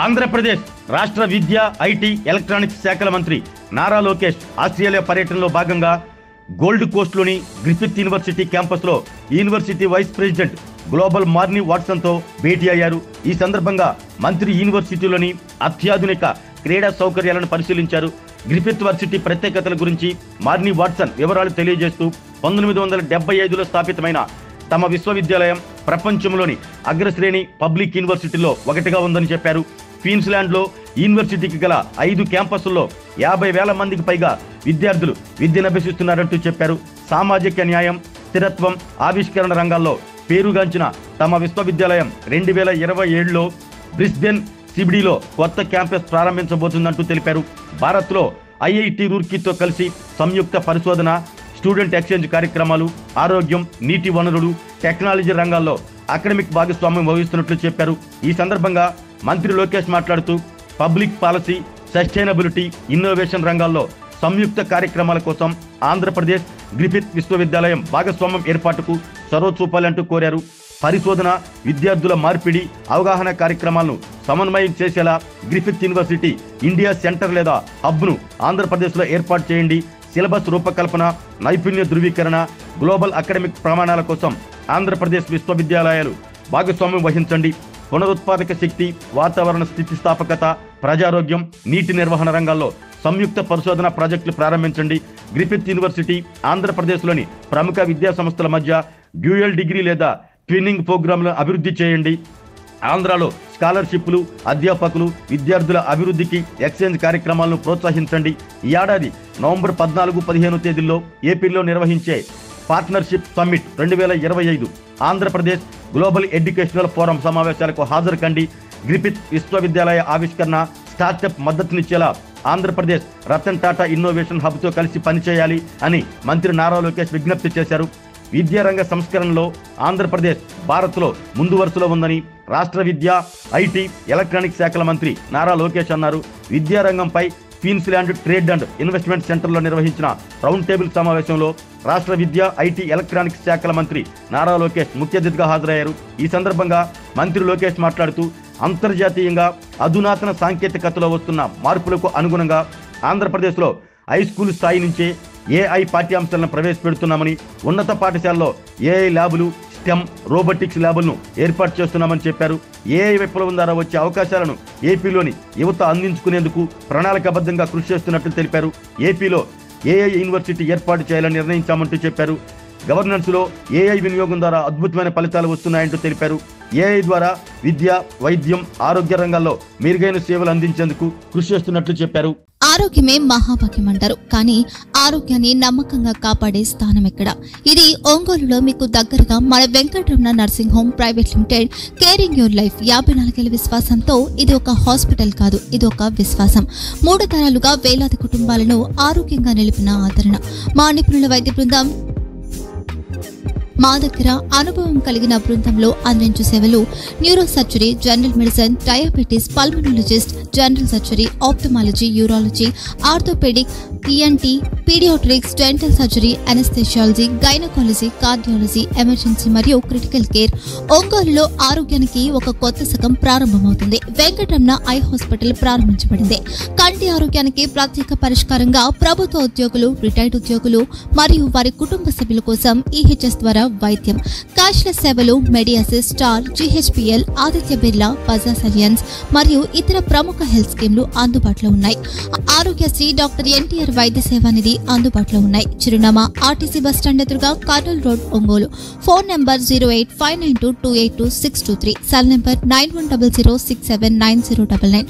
ఆంధ్రప్రదేశ్ రాష్ట్ర విద్య, IT, electronics శాఖల మంత్రి నారా లోకేష్ ఆస్ట్రేలియా పర్యటనలో భాగంగా గోల్డ్ కోస్ట్లోని గ్రిఫిత్ యూనివర్సిటీ క్యాంపస్లో university vice president global Marnie వాట్సన్తో భేటీ అయ్యారు. ఈ సందర్భంగా మంత్రి యూనివర్సిటీలోని అత్యాధునిక క్రీడా సౌకర్యాలను పరిశీలించారు. గ్రిఫిత్ వర్సిటీ ప్రత్యేకతల గురించి మార్నీ వాట్సన్ వివరాలు తెలియజేస్తూ 1975లో స్థాపితమైన తమ విశ్వవిద్యాలయం ప్రపంచంలోని అగ్రశ్రేణి పబ్లిక్ యూనివర్సిటీల్లో ఒకటిగా ఉందని చెప్పారు. క్వీన్స్లాండ్లో యూనివర్సిటీకి గల 5 క్యాంపస్ల్లో 50,000 మందికి పైగా విద్యార్థులు విద్యనభ్యసిస్తున్నారంటూ చెప్పారు. సామాజిక న్యాయం, స్థిరత్వం, ఆవిష్కరణ రంగాల్లో పేరుగాంచిన తమ విశ్వవిద్యాలయం 2027లో బ్రిస్బెన్ సిబిడిలో కొత్త క్యాంపస్ ప్రారంభించబోతుందంటూ తెలిపారు. భారత్లో ఐఐటి రూర్కీతో కలిసి సంయుక్త పరిశోధన, స్టూడెంట్ ఎక్స్చేంజ్ కార్యక్రమాలు, ఆరోగ్యం, నీటి వనరులు, టెక్నాలజీ రంగాల్లో అకాడమిక్ భాగస్వామ్యం వహిస్తున్నట్లు చెప్పారు. ఈ సందర్భంగా మంత్రి లోకేష్ మాట్లాడుతూ పబ్లిక్ పాలసీ, సస్టైనబిలిటీ, ఇన్నోవేషన్ రంగాల్లో సంయుక్త కార్యక్రమాల కోసం ఆంధ్రప్రదేశ్ గ్రిఫిత్ విశ్వవిద్యాలయం భాగస్వామ్యం ఏర్పాటుకు చొరవ చూపాలంటూ కోరారు. పరిశోధన, విద్యార్థుల మార్పిడి, అవగాహన కార్యక్రమాలను సమన్వయం చేసేలా గ్రిఫిత్ యూనివర్సిటీ ఇండియా సెంటర్ లేదా హబ్ను ఆంధ్రప్రదేశ్లో ఏర్పాటు చేయండి. సిలబస్ రూపకల్పన, నైపుణ్య ధృవీకరణ, గ్లోబల్ అకాడమిక్ ప్రమాణాల కోసం ఆంధ్రప్రదేశ్ విశ్వవిద్యాలయాలు భాగస్వామ్యం వహించండి. పునరుత్పాదక శక్తి, వాతావరణ స్థితిస్థాపకత, ప్రజారోగ్యం, నీటి నిర్వహణ రంగాల్లో సంయుక్త పరిశోధన ప్రాజెక్టులు ప్రారంభించండి. గ్రిఫిత్ యూనివర్సిటీ ఆంధ్రప్రదేశ్లోని ప్రముఖ విద్యా సంస్థల మధ్య డ్యూయల్ డిగ్రీ లేదా ట్విన్నింగ్ ప్రోగ్రాంలను అభివృద్ధి చేయండి. ఆంధ్రాలో స్కాలర్షిప్లు, అధ్యాపకులు, విద్యార్థుల అభివృద్ధికి ఎక్స్చేంజ్ కార్యక్రమాలను ప్రోత్సహించండి. ఈ ఏడాది నవంబర్ 14-15 తేదీల్లో ఏపీలో నిర్వహించే partnership summit 2025 Andhra Pradesh global educational forum సమావేశాలకు హాజరు కండి. గ్రిఫిత్ విశ్వవిద్యాలయ ఆవిష్కరణ, స్టార్టప్ మద్దతునిచ్చేలా ఆంధ్రప్రదేశ్ రతన్ టాటా ఇన్నోవేషన్ హబ్తో కలిసి పనిచేయాలి అని మంత్రి నారా లోకేష్ విజ్ఞప్తి చేశారు. విద్యారంగ సంస్కరణలో ఆంధ్రప్రదేశ్ భారత్లో ముందు వరుసలో ఉందని రాష్ట్ర విద్య, ఐటీ, ఎలక్ట్రానిక్స్ శాఖల మంత్రి నారా లోకేష్ అన్నారు. విద్యారంగంపై క్వీన్స్లాండ్ ట్రేడ్ అండ్ ఇన్వెస్ట్మెంట్ సెంటర్లో నిర్వహించిన రౌండ్ టేబుల్ సమావేశంలో రాష్ట్ర విద్య, ఐటీ, ఎలక్ట్రానిక్స్ శాఖల మంత్రి నారా లోకేష్ ముఖ్య అతిథిగా హాజరయ్యారు. ఈ సందర్భంగా మంత్రి లోకేష్ మాట్లాడుతూ అంతర్జాతీయంగా అధునాతన సాంకేతికతలో వస్తున్న మార్పులకు అనుగుణంగా ఆంధ్రప్రదేశ్లో హై స్కూల్ స్థాయి నుంచే ఏఐ పాఠ్యాంశాలను ప్రవేశపెడుతున్నామని, ఉన్నత పాఠశాలలో ఏఐ ల్యాబులు, స్టెమ్, రోబోటిక్స్ ల్యాబులను ఏర్పాటు చేస్తున్నామని చెప్పారు. ఏఐ విప్లవం ద్వారా వచ్చే అవకాశాలను ఏపీలోని యువత అందించుకునేందుకు ప్రణాళికాబద్ధంగా కృషి చేస్తున్నట్లు తెలిపారు. ఏపీలో ఏఐ యూనివర్సిటీ ఏర్పాటు చేయాలని నిర్ణయించామంటూ చెప్పారు. గవర్నెన్స్లో ఏఐ వినియోగం ద్వారా అద్భుతమైన ఫలితాలు వస్తున్నాయంటూ తెలిపారు. ఏఐ ద్వారా విద్య, వైద్యం, ఆరోగ్య రంగాల్లో మెరుగైన సేవలు అందించేందుకు కృషి చేస్తున్నట్లు చెప్పారు. ఆరోగ్యమే మహాభాగ్యం అంటారు, కానీ ఆరోగ్యాన్ని నమ్మకంగా కాపాడే స్థానం ఎక్కడ? ఇది ఒంగోలులో మీకు దగ్గరగా మన Venkataramana nursing home private limited. Caring your life 54 ఏళ్ల విశ్వాసంతో ఇది ఒక హాస్పిటల్ కాదు, ఇది ఒక విశ్వాసం. 3 తరాలుగా వేలాది కుటుంబాలను ఆరోగ్యంగా నిలిపిన ఆదరణ. మా నిపుణుల వైద్య బృందం మా దగ్గర అనుభవం కలిగిన బృందంలో అందించే సేవలు neuro surgery, general medicine, diabetes, pulmonologist, general surgery, ophthalmology, urology, orthopaedic, ENT, paediatrics, dental surgery, anaesthesiology, gynaecology, cardiology, emergency మరియు క్రిటికల్ కేర్. ఒంగోలులో ఆరోగ్యానికి ఒక కొత్త శకం ప్రారంభమవుతుంది. వెంకటరమణ ఐ హాస్పిటల్ ప్రారంభించబడింది. కంటి ఆరోగ్యానికి ప్రత్యేక పరిష్కారంగా ప్రభుత్వ ఉద్యోగులు, రిటైర్డ్ ఉద్యోగులు మరియు వారి కుటుంబ సభ్యుల కోసం ఈహెచ్ఎస్ ద్వారా వైద్యం. క్యాష్లెస్ సేవలు Mediassist, Star, GHPL, Aditya Birla, Bajaj Allianz మరియు ఇతర ప్రముఖ హెల్త్ స్కీమ్లు అందుబాటులో ఉన్నాయి. ఆరోగ్యశ్రీ, డాక్టర్ ఎన్టీఆర్ వైద్య సేవా నిధి అందుబాటులో ఉన్నాయి. చిరునామా ఆర్టీసీ బస్టాండ్ ఎదురుగా, Kurnool road, Ongole. Phone number 08592282623, cell number 9100679099,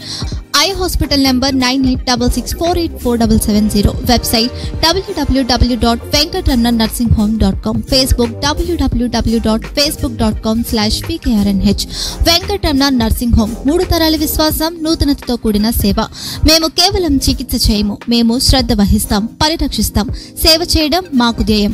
eye hospital number 9866484770, website www.venkatramanarsinghome.com, Facebook www.facebook.com/pkrnh. Venkataramana nursing home 3 తరాల విశ్వాసం, నూతనతతో కూడిన సేవ. మేము కేవలం చికిత్స చేయము, మేము శ్రద్ధ వహిస్తాం, పరిరక్షిస్తాం. సేవ చేయడం మాకు ధ్యేయం.